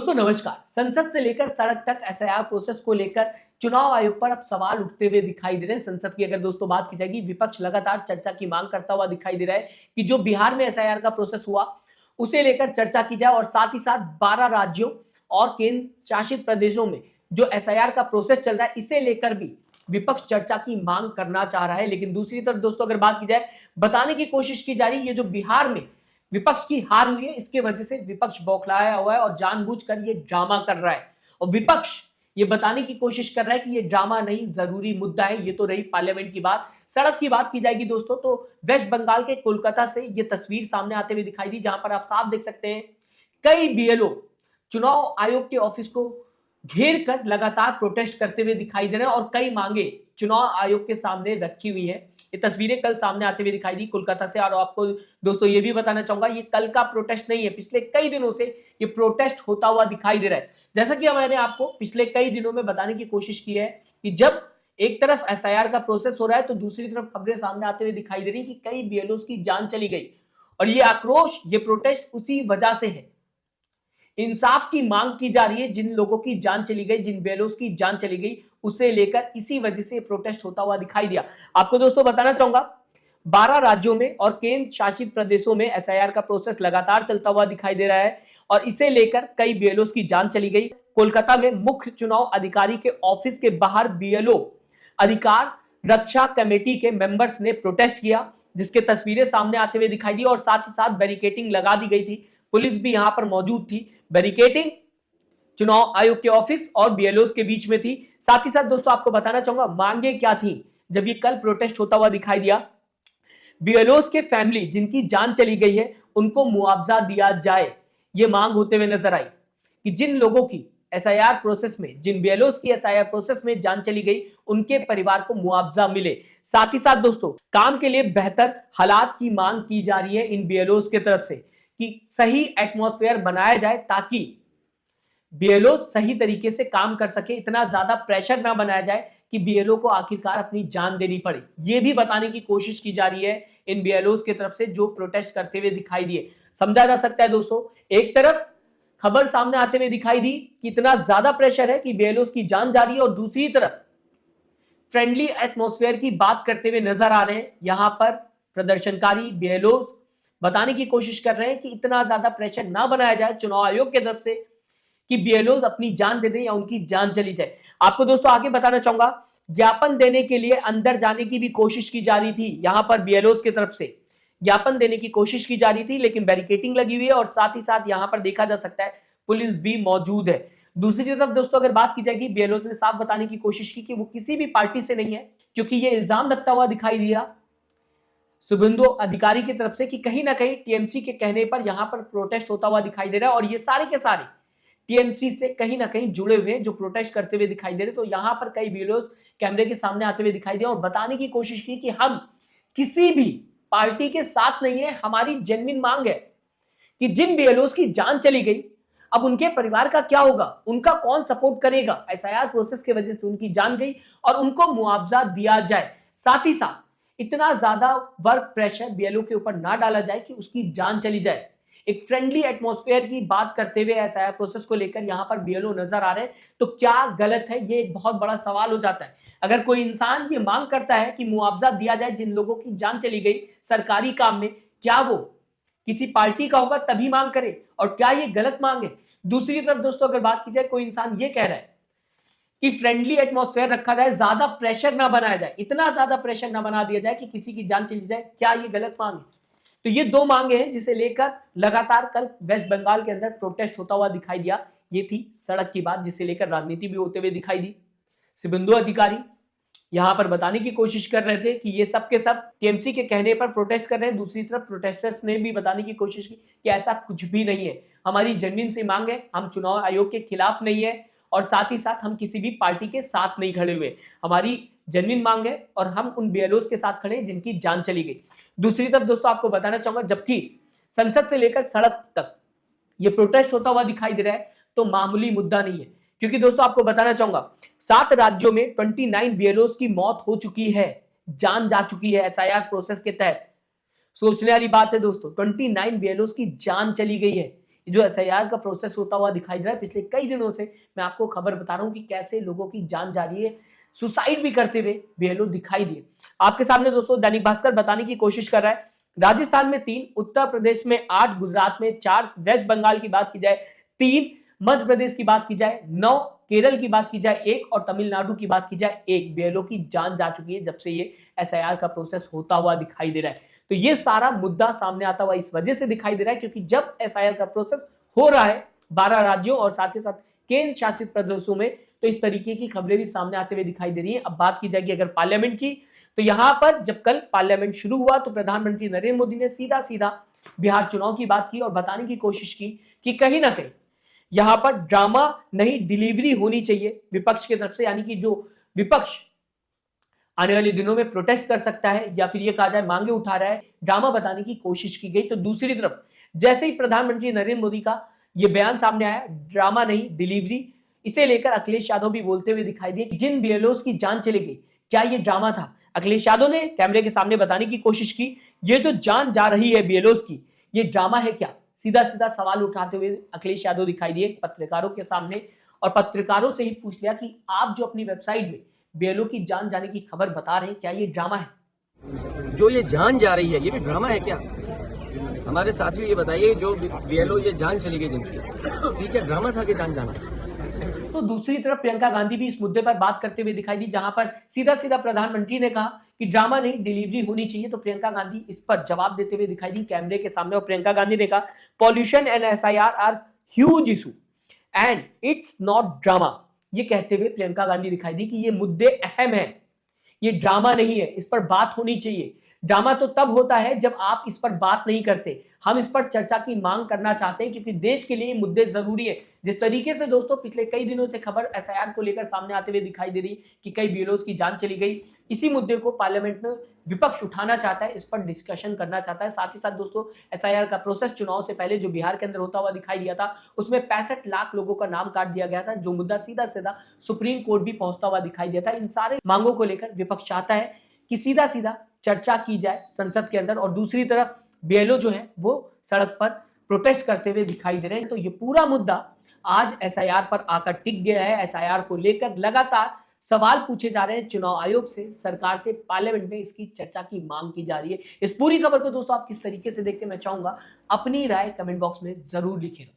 दोस्तों नमस्कार। संसद से लेकर सड़क तक एसआईआर प्रोसेस को लेकर चुनाव आयोग पर अब सवाल उठते हुए दिखाई दे रहे हैं। संसद की अगर दोस्तों बात की जाएगी, विपक्ष लगातार चर्चा की मांग करता हुआ दिखाई दे रहा है कि जो बिहार में एसआईआर का प्रोसेस हुआ उसे लेकर चर्चा की जाए और साथ ही साथ 12 राज्यों और केंद्र शासित प्रदेशों में जो एसआईआर का प्रोसेस चल रहा है इसे लेकर भी विपक्ष चर्चा की मांग करना चाह रहा है। लेकिन दूसरी तरफ दोस्तों अगर बात की जाए, बताने की कोशिश की जा रही है ये जो बिहार में विपक्ष की हार हुई है इसके वजह से विपक्ष बौखलाया हुआ है और जानबूझकर ये ड्रामा कर रहा है और विपक्ष ये बताने की कोशिश कर रहा है कि ये ड्रामा नहीं, जरूरी मुद्दा है। ये तो रही पार्लियामेंट की बात। सड़क की बात की जाएगी दोस्तों तो वेस्ट बंगाल के कोलकाता से ये तस्वीर सामने आते हुए दिखाई दी, जहां पर आप साफ देख सकते हैं कई बीएलओ चुनाव आयोग के ऑफिस को घेर कर लगातार प्रोटेस्ट करते हुए दिखाई दे रहे हैं और कई मांगे चुनाव आयोग के सामने रखी हुई है। ये तस्वीरें कल सामने आते हुए दिखाई दी कोलकाता से। और आपको दोस्तों ये भी बताना चाहूंगा, ये कल का प्रोटेस्ट नहीं है, पिछले कई दिनों से ये प्रोटेस्ट होता हुआ दिखाई दे रहा है। जैसा कि मैंने आपको पिछले कई दिनों में बताने की कोशिश की है कि जब एक तरफ एसआईआर का प्रोसेस हो रहा है तो दूसरी तरफ खबरें सामने आते हुए दिखाई दे रही कि कई बीएलओ की जान चली गई और ये आक्रोश, ये प्रोटेस्ट उसी वजह से है। इंसाफ की मांग की जा रही है। जिन लोगों की जान चली गई, जिन बेलोस की जान चली गई, उसे लेकर इसी वजह से प्रोटेस्ट होता हुआ दिखाई दिया। आपको दोस्तों बताना चाहूंगा 12 राज्यों में और केंद्र शासित प्रदेशों में एसआईआर का प्रोसेस लगातार चलता हुआ दिखाई दे रहा है और इसे लेकर कई बीएलओ की जान चली गई। कोलकाता में मुख्य चुनाव अधिकारी के ऑफिस के बाहर बीएलओ अधिकार रक्षा कमेटी के मेंबर्स ने प्रोटेस्ट किया, जिसके तस्वीरें सामने आते हुए दिखाई दी और साथ ही साथ बैरिकेडिंग लगा दी गई थी। पुलिस भी यहां पर मौजूद थी। बैरिकेडिंग चुनाव आयोग के ऑफिस और बीएलओ के बीच में थी। साथ ही साथ दोस्तों आपको बताना चाहूंगा मांगे क्या थी जब ये कल प्रोटेस्ट होता हुआ दिखाई दिया। बीएलओ के फैमिली जिनकी जान चली गई है उनको मुआवजा दिया जाए, ये मांग होते हुए नजर आई कि जिन लोगों की एसआईआर प्रोसेस में, जिन बीएलओ की एसआईआर प्रोसेस में जान चली गई उनके परिवार को मुआवजा मिले। साथ ही साथ दोस्तों काम के लिए बेहतर हालात की मांग की जा रही है इन बीएलओ के तरफ से कि सही एटमॉस्फेयर बनाया जाए ताकि बीएलओ सही तरीके से काम कर सके, इतना ज्यादा प्रेशर ना बनाया जाए कि बीएलओ को आखिरकार अपनी जान देनी पड़े। ये भी बताने की कोशिश की जा रही है इन बीएलओ की तरफ से जो प्रोटेस्ट करते हुए दिखाई दिए। समझा जा सकता है दोस्तों, एक तरफ खबर सामने आते हुए दिखाई दी कि इतना ज्यादा प्रेशर है कि बीएलओ की जान जा रही है और दूसरी तरफ फ्रेंडली एटमॉस्फेयर की बात करते हुए नजर आ रहे हैं। यहां पर प्रदर्शनकारी बीएलओ बताने की कोशिश कर रहे हैं कि इतना ज्यादा प्रेशर ना बनाया जाए चुनाव आयोग की तरफ से कि बीएलओ अपनी जान दे दें या उनकी जान चली जाए। आपको दोस्तों आगे बताना चाहूंगा, ज्ञापन देने के लिए अंदर जाने की भी कोशिश की जा रही थी। यहां पर बीएलओ की तरफ से ज्ञापन देने की कोशिश की जा रही थी लेकिन बैरिकेडिंग लगी हुई है और साथ ही साथ यहां पर देखा जा सकता है पुलिस भी मौजूद है। दूसरी तरफ दोस्तों अगर बात की जाएगी, बीएलओ ने साफ बताने की कोशिश की कि वो किसी भी पार्टी से नहीं है, क्योंकि ये इल्जाम लगता हुआ दिखाई दिया शुभेंदु अधिकारी की तरफ से कि कहीं ना कहीं टीएमसी के कहने पर यहां पर प्रोटेस्ट होता हुआ दिखाई दे रहा है और ये सारे के सारे टीएमसी से कहीं ना कहीं जुड़े हुए जो प्रोटेस्ट करते हुए दिखाई दे रहे। तो यहां पर कई बीएलओ कैमरे के सामने आते हुए दिखाई दिया और बताने की कोशिश की कि हम किसी भी पार्टी के साथ नहीं है। हमारी जेन्युइन मांग है कि जिन बीएलओ की जान चली गई अब उनके परिवार का क्या होगा, उनका कौन सपोर्ट करेगा। एसआईआर प्रोसेस की वजह से उनकी जान गई और उनको मुआवजा दिया जाए। साथ ही साथ इतना ज्यादा वर्क प्रेशर बीएलओ के ऊपर ना डाला जाए कि उसकी जान चली जाए। एक फ्रेंडली एटमॉस्फेयर की बात करते हुए एसआईआर प्रोसेस को लेकर यहां पर बीएलओ नजर आ रहे हैं। तो क्या गलत है, ये एक बहुत बड़ा सवाल हो जाता है। अगर कोई इंसान ये मांग करता है कि मुआवजा दिया जाए जिन लोगों की जान चली गई सरकारी काम में, क्या वो किसी पार्टी का होगा तभी मांग करे और क्या ये गलत मांग है। दूसरी तरफ दोस्तों अगर बात की जाए, कोई इंसान ये कह रहा है कि फ्रेंडली एटमॉस्फेयर रखा जाए, ज्यादा प्रेशर ना बनाया जाए, इतना ज्यादा प्रेशर ना बना दिया जाए कि किसी की जान चली जाए, क्या ये गलत मांग है। तो ये दो मांगे हैं जिसे लेकर लगातार कल वेस्ट बंगाल के अंदर प्रोटेस्ट होता हुआ दिखाई दिया। ये थी सड़क की बात जिसे लेकर राजनीति भी होते हुए दिखाई दी। शुभेंदु अधिकारी यहां पर बताने की कोशिश कर रहे थे कि ये सब के सब टीएमसी के कहने पर प्रोटेस्ट कर रहे हैं। दूसरी तरफ प्रोटेस्टर्स ने भी बताने की कोशिश की कि ऐसा कुछ भी नहीं है, हमारी जेन्युइन सी मांग है, हम चुनाव आयोग के खिलाफ नहीं है और साथ ही साथ हम किसी भी पार्टी के साथ नहीं खड़े हुए। हमारी जेन्युइन मांग है और हम उन बीएलओ के साथ खड़े हैं जिनकी जान चली गई। दूसरी तरफ दोस्तों आपको बताना चाहूंगा, जबकि संसद से लेकर सड़क तक ये प्रोटेस्ट होता हुआ दिखाई दे रहा है तो मामूली मुद्दा नहीं है, क्योंकि दोस्तों आपको बताना चाहूंगा 7 राज्यों में 29 बीएलओ की मौत हो चुकी है, जान जा चुकी है एसआईआर प्रोसेस के तहत। सोचने वाली बात है दोस्तों, 29 बीएलओ की जान चली गई है। जो एसआईआर का प्रोसेस होता हुआ दिखाई दे रहा है। पिछले कई दिनों से मैं आपको खबर बता रहा हूं कि कैसे लोगों की जान जा रही है, सुसाइड भी करते हुए बीएलओ दिखाई दिए। आपके सामने दोस्तों दैनिक भास्कर बताने की कोशिश कर रहा है, राजस्थान में 3, उत्तर प्रदेश में 8, गुजरात में 4, वेस्ट बंगाल की बात की जाए 3, मध्य प्रदेश की बात की जाए 9, केरल की बात की जाए 1 और तमिलनाडु की बात की जाए 1 बीएलओ की जान जा चुकी है जब से ये एसआईआर का प्रोसेस होता हुआ दिखाई दे रहा है। तो ये सारा मुद्दा सामने आता हुआ इस वजह से दिखाई दे रहा है क्योंकि जब एसआईआर का प्रोसेस हो रहा है 12 राज्यों और साथ ही साथ केंद्र शासित प्रदेशों में, तो इस तरीके की खबरें भी सामने आते हुए दिखाई दे रही है। अब बात की जाएगी अगर पार्लियामेंट की, तो यहां पर जब कल पार्लियामेंट शुरू हुआ तो प्रधानमंत्री नरेंद्र मोदी ने सीधा सीधा बिहार चुनाव की बात की और बताने की कोशिश की कि कहीं ना कहीं यहां पर ड्रामा नहीं डिलीवरी होनी चाहिए विपक्ष की तरफ से, यानी कि जो विपक्ष आने वाले दिनों में प्रोटेस्ट कर सकता है या फिर ये कहा जाए मांगे उठा रहा है, ड्रामा बताने की कोशिश की गई। तो दूसरी तरफ जैसे ही प्रधानमंत्री नरेंद्र मोदी का ये बयान सामने आया, ड्रामा नहीं डिलीवरी, इसे लेकर अखिलेश यादव भी बोलते हुए दिखाई दिए कि जिन बीएलओस की जान चली गई क्या ये ड्रामा था। अखिलेश यादव ने कैमरे के सामने बताने की कोशिश की, ये जो जान जा रही है बीएलओस की, ये ड्रामा है क्या? सीधा सीधा सवाल उठाते हुए अखिलेश यादव दिखाई दिए पत्रकारों के सामने और पत्रकारों से ही पूछ लिया कि आप जो अपनी वेबसाइट में बीएलओ की जान जाने की खबर बता रहे हैं, क्या ये ड्रामा है? जो ये जान जा रही है ये भी ड्रामा है क्या? हमारे साथियों ये बताइए, जो बीएलओ ये जान चली गई जिनकी, ठीक है, ड्रामा था कि जान जाना? तो दूसरी तरफ प्रियंका गांधी भी इस मुद्दे पर बात करते हुए दिखाई दी, जहां पर सीधा सीधा प्रधानमंत्री ने कहा कि ड्रामा नहीं डिलीवरी होनी चाहिए। तो प्रियंका गांधी इस पर जवाब देते हुए दिखाई दी कैमरे के सामने और प्रियंका गांधी ने कहा pollution and SIR are huge issue and it's not drama. ये कहते हुए प्रियंका गांधी दिखाई दी कि ये मुद्दे अहम है, ये ड्रामा नहीं है, इस पर बात होनी चाहिए। ड्रामा तो तब होता है जब आप इस पर बात नहीं करते। हम इस पर चर्चा की मांग करना चाहते हैं क्योंकि देश के लिए मुद्दे जरूरी है। जिस तरीके से दोस्तों पिछले कई दिनों से खबर एसआईआर को लेकर सामने आते हुए दिखाई दे रही कि कई बीएलओस की जान चली गई, इसी मुद्दे को पार्लियामेंट में विपक्ष उठाना चाहता है, इस पर डिस्कशन करना चाहता है। साथ ही साथ दोस्तों एसआईआर का प्रोसेस चुनाव से पहले जो बिहार के अंदर होता हुआ दिखाई दिया था, उसमें 65 लाख लोगों का नाम काट दिया गया था, जो मुद्दा सीधा सीधा सुप्रीम कोर्ट भी पहुंचता हुआ दिखाई दिया था। इन सारे मांगों को लेकर विपक्ष चाहता है कि सीधा सीधा चर्चा की जाए संसद के अंदर और दूसरी तरफ बीएलओ जो है वो सड़क पर प्रोटेस्ट करते हुए दिखाई दे रहे हैं। तो ये पूरा मुद्दा आज एसआईआर पर आकर टिक गया है। एसआईआर को लेकर लगातार सवाल पूछे जा रहे हैं चुनाव आयोग से, सरकार से, पार्लियामेंट में इसकी चर्चा की मांग की जा रही है। इस पूरी खबर को दोस्तों आप किस तरीके से देखते हैं, मैं चाहूंगा अपनी राय कमेंट बॉक्स में जरूर लिखें।